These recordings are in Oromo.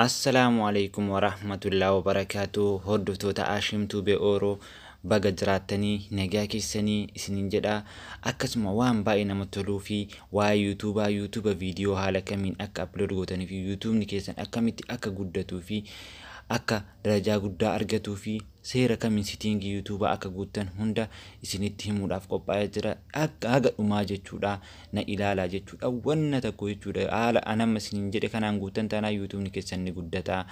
Assalamualaikum warahmatullahi wabarakatuh. Hordoftoota Ashim tube oro baga jiraatanii nagaa keessanii isinin jedha. Akkasuma waan baay'ee namatti toluu fi waa'ee YouTube video haala kamiin akka upload gootanii fi YouTube ni keessan akkamitti akka guddatuu fi akka darajaa guddaa argatuu fi seera kamiin settingii YouTube akka guuttan hunda isinitti himuudhaaf qophaa'ee jira. Akka haga dhumaa jechuudha na ilaalaa jechuudha. Wanna tokko jechuudha haala anamma isinin jedhe kanaan guuttan taanaa YouTube ni keessan ni guddataa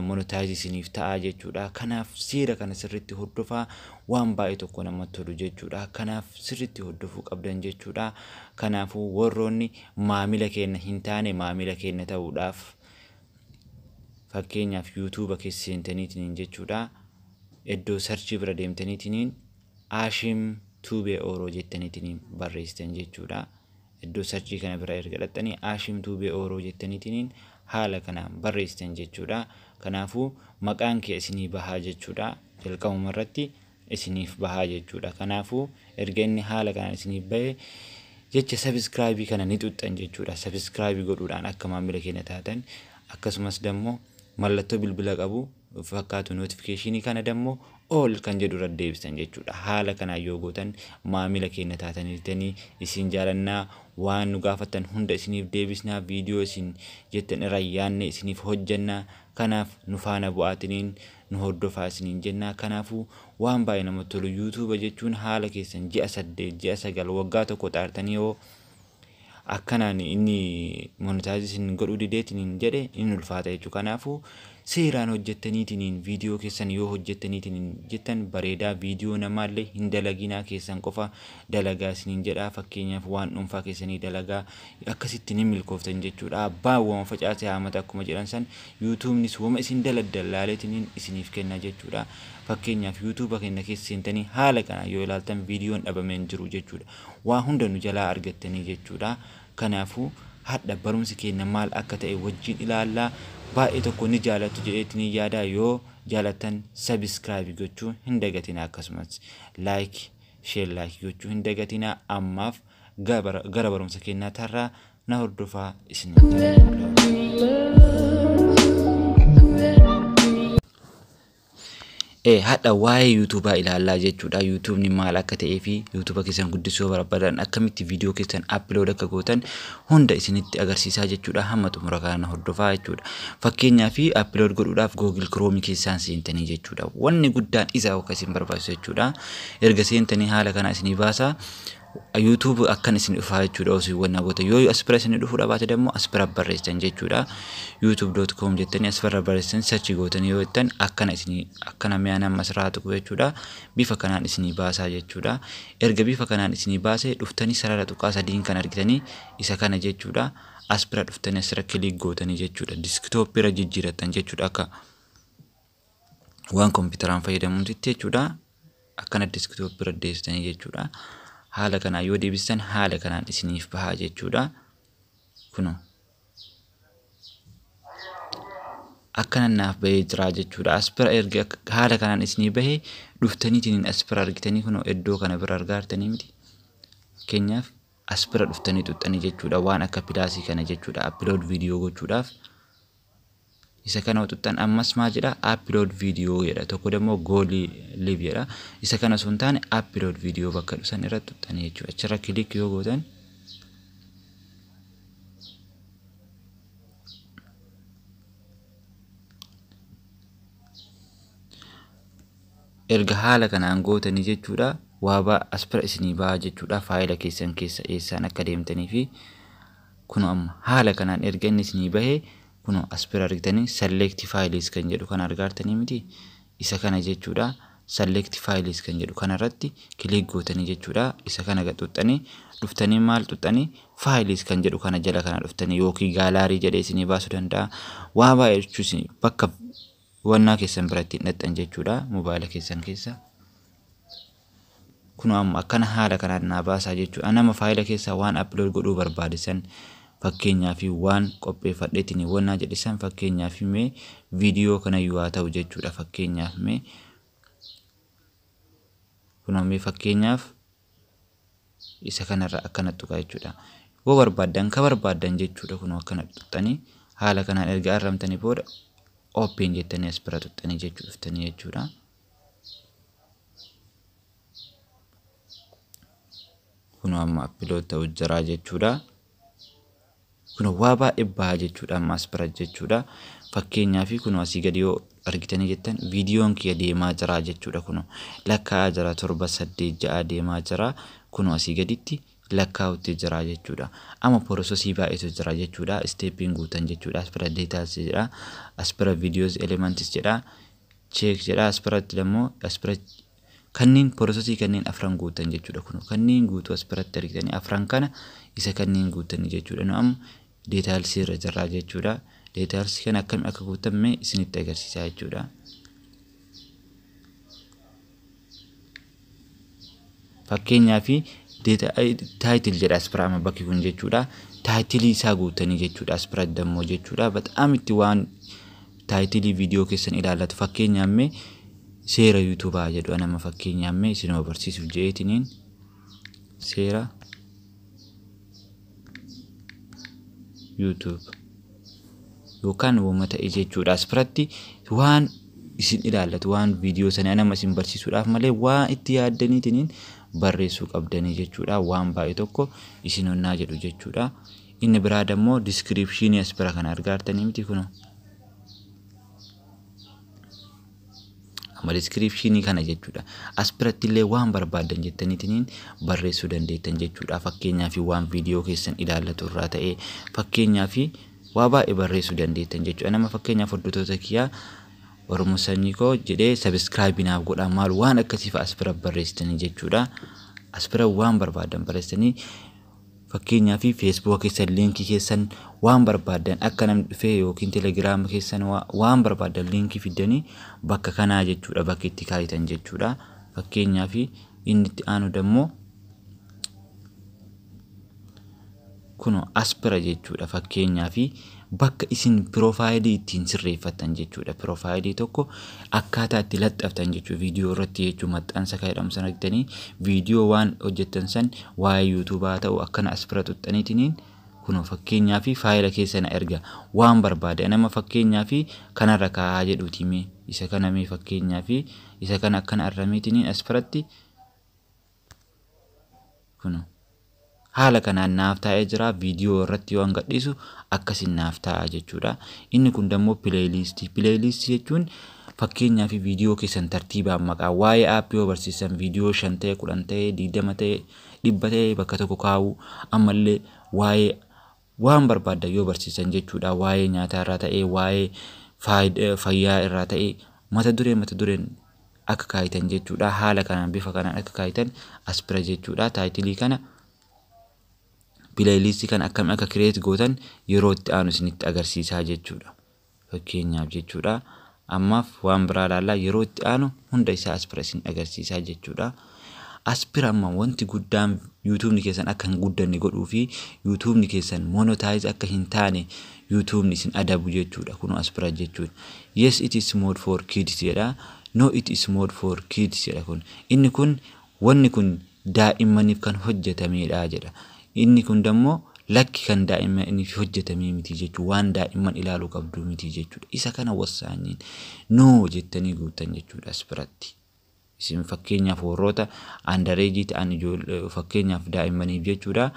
monetize isiniif ta'a jechuudha. Kanaaf seera kana sirriitti hordofaa waan baay'ee tokko namatti tolu jechuudha. Kanaaf sirriitti hordofuu qabdan jechuudha. Kanaafuu warroonni maamila keenya hin taane maamila keenya ta'uudhaaf fakkeenyaaf YouTube keessa seentaniitiin jechuudha. Iddoo search bira deemtaniitiin Ashim tube oro jettaniitiin barreessitan jechuudha. Iddoo search kana bira erga dhattanii Ashim tube oro jettaniitiin haala kanaan barreessitan jechuudha. Kanaafuu maqaan kee isinii bahaa jechuudha. Jalqabuma irratti isiniif bahaa jechuudha. Kanaafuu erga inni haala kanaan isiniif bahee jecha subscribe kana ni tuxxan jechuudha. Subscribe godhuudhaan akka maamila keenya taatan akkasumas dammoo mallattoo bilbila qabu fakkaatu notification kana dammoo all kan jedhu irra deebisan jechuudha. Haala kana yoo gootan maamila keenya taataniitanii isin jaalannaa waan nu gaafatan hunda isiniif deebisnaa video isin jettan irra yaanne isiniif hojjannaa. Kanaaf nu faana bu'aatiniin nu hordofaa isiniin jennaa. Kanaafuu waan baay'ee namatti tolu YouTube jechuun haala keessan ji'a 8 ji'a 9 waggaa tokko xaartanii yoo akkanaan inni monetization godhuu dideetiin jedhe inni ulfaata jechuudha. Kanaafuu seeraan hojjettaniitiin video keessan yoo hojjettaniitiin jettan bareedaa video namaallee hin dalaginaa keessan qofa dalagaa isiniin jedha. Fakkeenyaaf waan dhuunfaa keessanii dalagaa akkasitti ni milkooftan jechuudha. Abbaa waan facaasee haamata akkuma jedhan san YouTubenis wama isin daladdalaaleetiin isiniif kenna jechuudha. Fakkeenyaaf YouTube keenya keessa seentanii haala kana yoo ilaaltan videoon dhabameen jiru jechuudha. Waa hunda nu jalaa argattanii jechuudha. Kanaafuu hadda barumsi keenya maal akka ta'e wajjin ilaallaa. Baay'ee tokko ni jaalatu jedheetiin yaada. Yoo jaalatan subscribe gochuu hin dagatina akkasumas like share like gochuu hin dagatina. Ammaaf gara barumsa keenyaa tarraa na hordofaa isin. Hadda waa'ee YouTube ilaalaa jechuudha. YouTube ni maal akka ta'ee fi YouTube keessan guddisuu barbaadan akkamitti video keessan upload akka gootan hunda isinitti agarsiisaa jechuudha. Hamma xumura kana hordofaa jechuudha. Fakkeenyaaf upload godhuudhaaf Google Chrome keessan seentanii jechuudha. Wanni guddaan isa akka isin barbaachisu jechuudha. Erga seentanii haala kana isinii baasaa YouTube akkan isin dhufaa jechuudha. Osoo wanna goota yoo aspira isin dhufuudha baate dammoo aspira barreessitan jechuudha. youtube.com jettanii aspira barreessitan search gootanii yoo jettan akkana isin akkana mi'aan masraatu jechuudha. Bifa kanaan isinii baasaa jechuudha. Erga bifa kanaan isinii baasee dhuftanii sarara tuqaa sadiin kan argitanii isa kana jechuudha. Aspira dhuftanii asirra click gootanii jechuudha. Desktop irra jijjiiratan jechuudha. Akka waan kompiitaraan fayyadamuutti jechuudha. Akkana desktop irra deessitanii jechuudha. Haala kana yoo deebistan haala kanaan isiniif bahaa jechuudha. Kuno akkana naaf bahee jira jechuudha. Aspira erga haala kanaan isiniif bahee dhuftaniitiin aspira argitanii kuno iddoo kana bira argaartanii miti. Fakkeenyaaf aspira dhuftanii tuxxanii jechuudha. Waan akka pilaasii kana jechuudha. Upload video gochuudhaaf isa kana tuxxan ammas maal jedha upload video jedha. Tokko dammoo go live jedha. Isa kana sun taane upload video bakka dhusan irra tuxxanii jechuudha. Achirra click yoo gootan erga haala kanaan gootanii jechuudha. Waaba aspira isinii bahaa jechuudha. Faayila keessan keessa eessaan akka deemtanii fi kuno amma haala kanaan erga inni isinii bahee kuno aspira argitanii select files kan jedhu kan argaartanii miti. Isa kana jechuudha. Select files kan jedhu kana irratti click gootanii jechuudha. Isa kana tuxxanii dhuftanii maal tuxxanii files kan jedhu kana jala kana dhuftanii yookiin gallery jedhee isinii baasuu danda'a. Waa baay'ee jechuun bakka wannaa keessan biratti hidhattan jechuudha. Mobaayila keessan keessa kuno amma akkana haala kanaan naa baasaa jechuudha. Nama faayila keessa waan upload godhuu barbaadan fakkeenyaaf waan qopheeffadheetiin wanna jedhisan fakkeenyaaf mee video kana yoo ta'u jechuudha. Fakkeenyaaf mee kuno mee fakkeenyaaf isa kanarra akkana tuqaa jechuudha. Yoo barbaadan ka barbaadan jechuudha. Kuno akkana tuxxanii haala kanaan erga arramtanii booda open jettanii as bira tuttanii jechuudha. Kun amma upload ta'u jira jechuudha. Kun waa baay'ee baha jechuudha amma as bira jechuudha. Fakkeenyaaf kun asii gadi yoo argitanii jettan viidiyoon kiyya deemaa jira jechuudha. Kun lakkaa'aa jira 7 8 6 deemaa jira. Kun asii gaditti lakkaa'utti jira jechuudha. Amma processii baay'eetu jira jechuudha. Stepping guutan jechuudha. As bira details jedha. As bira videos elements jedha. Check jedha. As biratti immoo as bira kanneen processii kanneen afran guutan jechuudha. Kun kanneen guutuu as biratti argitanii afran kana isa kanneen guutan jechuudha. Nu amma details irra jira jechuudha. Details kana akkam akka guutame isinitti agarsiisa jechuudha. Fakkeenyaaf title jedha as bira amma bakki kun jechuudha. Title isaa guutanii jechuudha as bira dammoo jechuudha. Bataam itti waan title video keessan ilaallatu fakkeenyaaf seera YouTube jedhu anama fakkeenyaaf isin barsiisuuf jeetiniin seera YouTube yookaan uummata jechuudha. As biratti waan isin ilaallatu waan video sana anama isin barsiisuudhaaf malee waan itti yaaddaniitiin barreessuu qabdanii jechuudha. Waan baay'ee tokko isin onnaa jedhu jechuudha. Inni biraa dammoo description as bira kan argaartanii miti kun amma description kana jechuudha. As biratti illee waan barbaadan jettaniitiin barreessuu dandeettan jechuudha. Fakkeenyaaf waan video keessan ilaallatu irraa ta'ee fakkeenyaaf waa baay'ee barreessuu dandeettan jechuudha. Nama fakkeenyaaf hordoftoota kiyyaa Oromoo sanyii koo jedhee subscribe naaf godhaa maal waan akkasiif as bira barreessitanii jechuudha. As bira waan barbaadan barreessitanii fakkeenyaaf Facebook keessan linkii keessan waan barbaadan akka nam dhufee yookiin Telegram keessan waan barbaadan linkii fidanii bakka kanaa jechuudha. Bakka itti kaayitan jechuudha. Fakkeenyaaf inni itti aanu dammoo kun as bira jechuudha. Fakkeenyaaf bakka isin profile ittiin sirreeffatan jechuudha. Profile tokko akkaataa itti laxxaftan jechuudha. Video irratti jechuudha maxxansa kaayedhamu sana argitanii video waan hojjettan san waa'ee YouTube ta'u akkana as bira tuttaniitiin kun fakkeenyaaf faayila keessan erga waan barbaade nama fakkeenyaaf kanarra kaa'aa jedhuuti mee isa kana mee fakkeenyaaf isa kana akkana arrameetiin as biratti kun haala kanaan naaf taa'ee jira. Video irratti waan gadhiisu akkasin naaf ta'a jechuudha. Inni kun dammoo playlist jechuun fakkeenyaaf video keessan tartiibaan maqaa waa'ee app yoo barsiisan video 5 ta'e 10 ta'e 20 ta'e 100 ta'e bakka tokko kaa'u ammallee waa'ee waan barbaadan yoo barsiisan jechuudha. Waa'ee nyaataa irraa ta'e waa'ee fayyaa irraa ta'e mata dureen akka kaayitan jechuudha. Haala kanaan bifa kanaan akka kaayitan as bira jechuudha. Title kana playlist kan akkam akka create gootan yeroo itti aanu isinitti agarsiisaa jechuudha. Fakkeenyaaf jechuudha. Ammaaf waan biraa ilaallaa yeroo itti aanu hunda isaa as bira isin agarsiisaa jechuudha. As bira amma wanti guddaan YouTube ni keessan akka hin guddanne godhuu fi YouTube ni keessan monetize akka hin taane YouTube ni isin adabu jechuudha. Kun as bira jechuudha. Yes it is mode for kids jedha. No it is mode for kids jedha kun. Inni kun wanni kun daa'immaniif kan hojjetamedha jedha. Inni kun dammoo lakki kan daa'immaniif hojjetamee miti jechuudha. Waan daa'imman ilaaluu qabdu miti jechuudha. Isa kana wasaaniin no jettanii guutan jechuudha as biratti. Isin fakkeenyaaf warroota underage ta'an fakkeenyaaf daa'immaniif jechuudha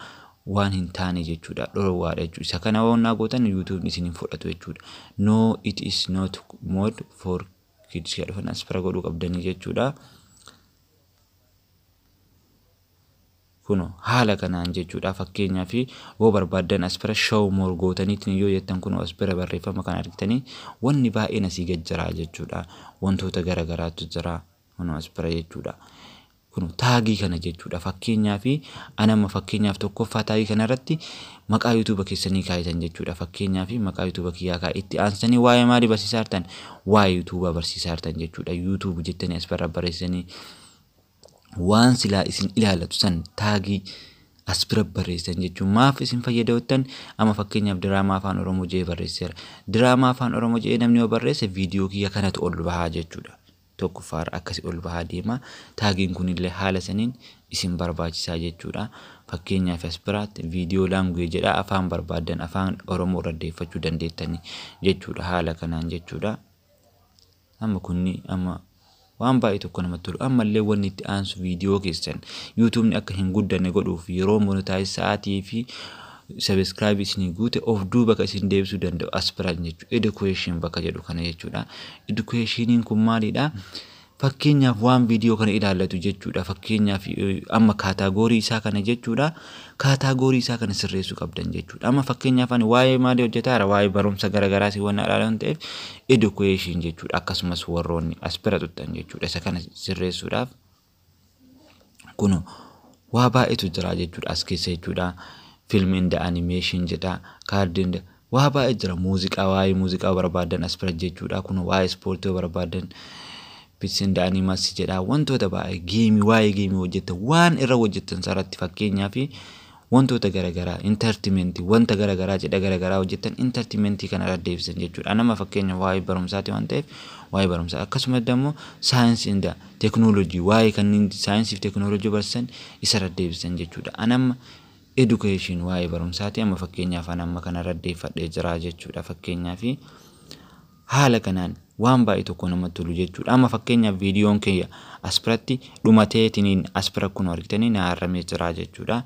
waan hin taane jechuudha. Dhorwaadha jechuudha. Isa kana waan gootan YouTube isin hin fudhatu jechuudha. No it is not mode for kids jedhan as bira godhuu qabdanii jechuudha. Kuno haala kanaan jechuudha. Fakkeenyaaf yoo barbaadan as bira show more gootaniitiin yoo jettan kun as bira barreeffama kan argitanii wanni baay'een asii gad jira jechuudha. Wantoota garagaraatu jira kuno as bira jechuudha. Kuno taagii kana jechuudha. Fakkeenyaaf anama fakkeenyaaf tokkoffaa taagii kana irratti maqaa YouTube keessanii kaayitan jechuudha. Fakkeenyaaf maqaa YouTube kiyyaa kaa itti aansanii waa'ee maalii barsiisaa jirtan waa'ee YouTube barsiisaa jirtan jechuudha. YouTube jettanii as bira barreessanii waan silaa isin ilaalatu san taagii as bira barreessan jechuun maaf isin fayyadawattan ama fakkeenyaaf diraamaa afaan Oromoo jee barreesseera. Diraamaa afaan Oromoo jee namni yoo barreesse viidiyoo kiyya kanatu ol bahaa jechuudha. tokkoffaa akkasi ol bahaa deema. Taagiin kunillee haala saniin isin barbaachisaa jechuudha. Fakkeenyaaf as biraatti viidiyoo laanguweej jedha afaan barbaadan afaan Oromoo raddeeffachuu dandeettanii jechuudha haala kanaan jechuudha. Amma kunni amma waan baay'ee tokko namatti tolu. Ammallee wanni itti aansu viidiyoo keessan YouTube akka hin guddanne godhuuf yeroo monetaayiz sa'aatii fi subscribe isin guute of duuba ka isin deebisuu danda'u as biraan jechuudha. Education bakka jedhu kana jechuudha. Educationiin kun maalidha? Fakkeenyaaf waan viidiyoo kana ilaallatu jechuudha. Fakkeenyaaf amma kaataagorii isaa kana jechuudha. Kaataagorii isaa kana sirreessuu qabdan jechuudha. Amma fakkeenyaaf ani waa'ee maalii hojjetaara waa'ee barumsa garagaraa si waan ilaalan ta'eef education jechuudha. Akkasumas warroonni as bira tuttan jechuudha. Isa kana sirreessuudhaaf kun waa baay'eetu jira jechuudha as keessa jechuudha. Film in the animation jedha. Card in the waa baay'ee jira. Muuziqaa waa'ee muuziqaa barbaadan as bira jechuudha. Kun waa'ee ispoortii barbaadan Pitsin the animasi jedha. Wantoota baay'ee geemii waa'ee geemii hojjetan waan irra hojjetan sarratti fakkeenyaaf wantoota garagaraa entertainment wanta garagaraa jedha garagaraa hojjetan entertainment kana irra deebisan jechuudha. Nama fakkeenyaaf waa'ee barumsaati waan ta'eef waa'ee barumsaa akkasumas immoo science in the technology waa'ee kanneen science fi technology barsan isa irra deebisan jechuudha. Anama education waa'ee barumsaati amma fakkeenyaaf anama kana irra deeffadhee jira jechuudha. Fakkeenyaaf haala kanaan waan baay'ee tokko namatti tolu jechuudha. Amma fakkeenyaaf viidiyoon kiyya as biratti dhumateetiniin as bira kun argitanii na haramee jira jechuudha.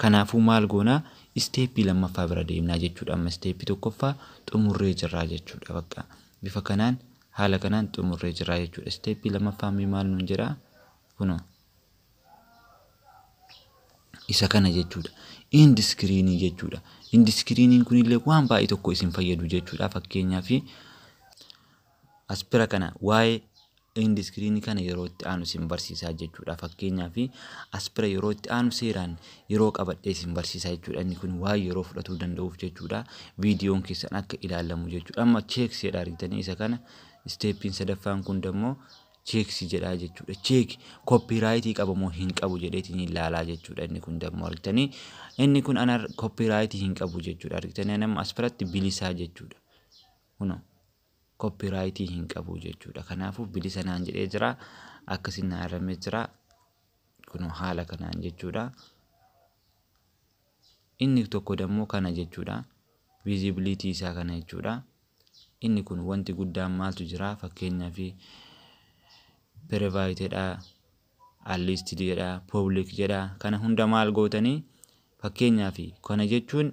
Kanaafuu maal goona isteeppii lammaffaa bira deemnaa jechuudha. Amma isteeppii tokkoffaa xumurree jira jechuudha. Bakka bifa kanaan haala kanaan xumurree jira jechuudha. Isteeppii lammaffaa maal nuun jira kuno isa kana jechuudha. End screen jechuudha. End screen kunillee waan baay'ee tokko isin fayyadu jechuudha. Fakkeenyaaf as bira kana waa'ee end screen kana yeroo itti aanu isin barsiisaa jechuudha. Fakkeenyaaf as bira yeroo itti aanu seeraan yeroo qabadhee isin barsiisaa jechuudha. Inni kun waa yeroo fudhatuu danda'uuf jechuudha. Viidiyoon keessan akka ilaalamu jechuudha. Amma cheeks jedha argitanii isa kana steeppiin sadaffaan kun immoo cheeks jedha jechuudha. Cheek copyright qabamoo hin qabu jedheetiin ilaalaa jechuudha. Inni kun immoo argitanii inni kun ana copyright hin qabu jechuudha. Argitanii nama as biratti bilisaa jechuudha. Kuno copyright hin qabu jechuudha. Kanaafuu bilisa naan jedhee jira akkasiin na haramee jira. Kun haala kanaan jechuudha. Inni tokko dammoo kana jechuudha. Visibility isaa kana jechuudha. Inni kun wanti guddaan maaltu jira fakkeenyaaf private dha, unlisted dha, public jedha. Kana hunda maal gootanii fakkeenyaaf kana jechuun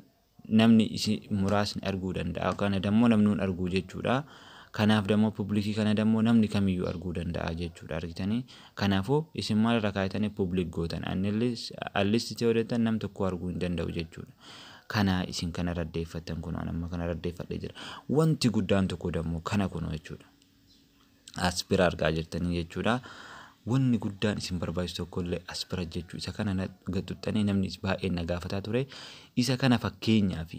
namni isi muraasni arguu danda'a. Kana dammoo namnuun arguu jechuudha. Kanaaf dammoo publikii kana dammoo namni kamiyyuu arguu danda'a jechuudha. Argitanii kanaafuu isin maal irra kaayatanii public gootan unlisted yoo ta'an nam tokko arguu hin danda'u jechuudha. Kana isin kana raddeeffatan kun amma kana raddeeffadhee jira. Wanti guddaan tokko dammoo kana kun jechuudha. As bira argaa jirtanii jechuudha. Wanni guddaan isin barbaachisu tokkollee as bira jechuudha. Isa kana gatuttanii namni baay'een na gaafataa ture. Isa kana fakkeenyaaf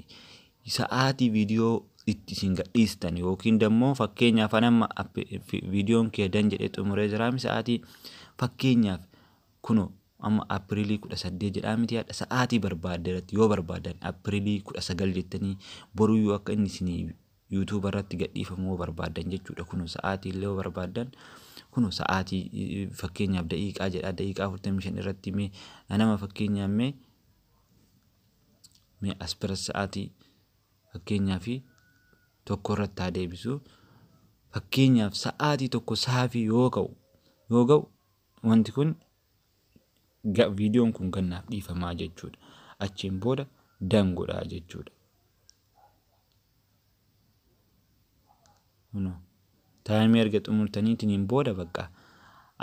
sa'aatii viidiyoo itti isin gadhiistan yookiin dammoo fakkeenyaaf anamma viidiyoon kee dan jedhee xumuree jira sa'aatii fakkeenyaaf kuno amma Apriilii 18 jedhaa miti yaadha sa'aatii barbaaddeeratti yoo barbaadan Apriilii 19 jettanii boruu yoo akka inni isin YouTube irratti gadhiifamuu barbaadan jechuudha. Kuno sa'aatii illee yoo barbaadan kuno sa'aatii fakkeenyaaf daqiiqaa jedha daqiiqaa 45 irratti mee nama fakkeenyaaf mee as bira sa'aatii fakkeenyaaf tokko irratti haa deebisu fakkeenyaaf sa'aatii tokko saafii yoo ga'u wanti kun viidiyoon kun gannaaf dhiifamaa jechuudha. Achiin booda dangodhaa jechuudha. Taayimii erga xumurtaniitiin booda bakka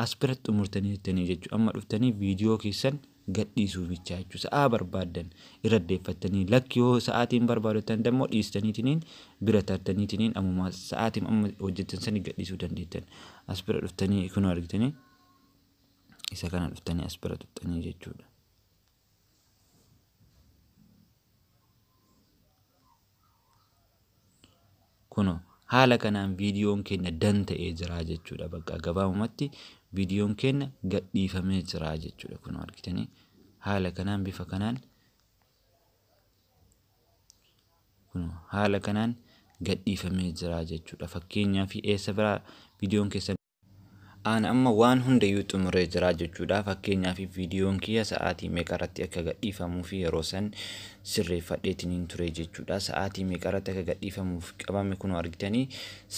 as biratti xumurtaniitiin jechuudha. Amma dhuftanii viidiyoo keessan gadhiisuu bichaa jechuudha. Sa'aa barbaadan irra deeffattanii lakki yoo sa'aatiin barbaadatan dammoo dhiistaniitiin bira tartaniitiin ammuma sa'aatiin amma hojjetan sanii gadhiisuu dandeettan. As bira dhuftanii kun argitanii isa kana dhuftanii as bira tuttanii jechuudha. Kuno haala kanaan viidiyoon keenya dan ta'ee jira jechuudha. Bakka gabaabumatti viidiyoon keenya gadhiifamee jira jechuudha. Kuno argitanii haala kanaan bifa kanaan kuno haala kanaan gadhiifamee jira jechuudha. Fakkeenyaaf eessa bira viidiyoon keessan Aan amma waan hunda xumuree jira jechuudha. Fakkeenyaaf viidiyoon kiyya sa'aatii meeqarratti akka gadhiifamuu fi yeroo san sirreeffadheetiin ture jechuudha. Sa'aatii meeqarratti akka gadhiifamuuf qabame kun argitanii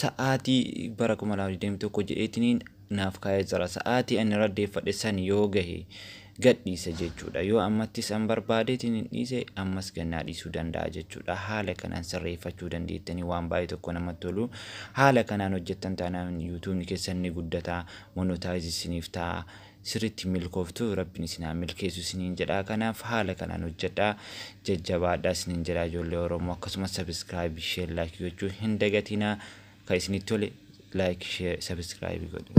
sa'aatii bara 2021 jedheetiin naaf kaa'ee jira. Sa'aatii ani raddeeffadhe san yoo gahe gadhiisa jechuudha. Yoo ammattis an barbaadeetiin dhiise ammas gannaa dhiisuu danda'a jechuudha. Haala kanaan sirreeffachuu dandeettanii waan baay'ee tokko namatti tolu. Haala kanaan hojjettan taanaan YouTube keessan ni guddata, monetizing isiniif ta'a. Sirriitti milkooftu rabbiin isin haa milkeessu isiniin jedha. Kanaaf haala kanaan hojjedhaa, jajjabaadhaa isiniin jedha ijoollee Oromoo. Akkasumas subscribe, share, like gochuu hin dagatinaa. Kan isinitti tole like, share, subscribe godhu.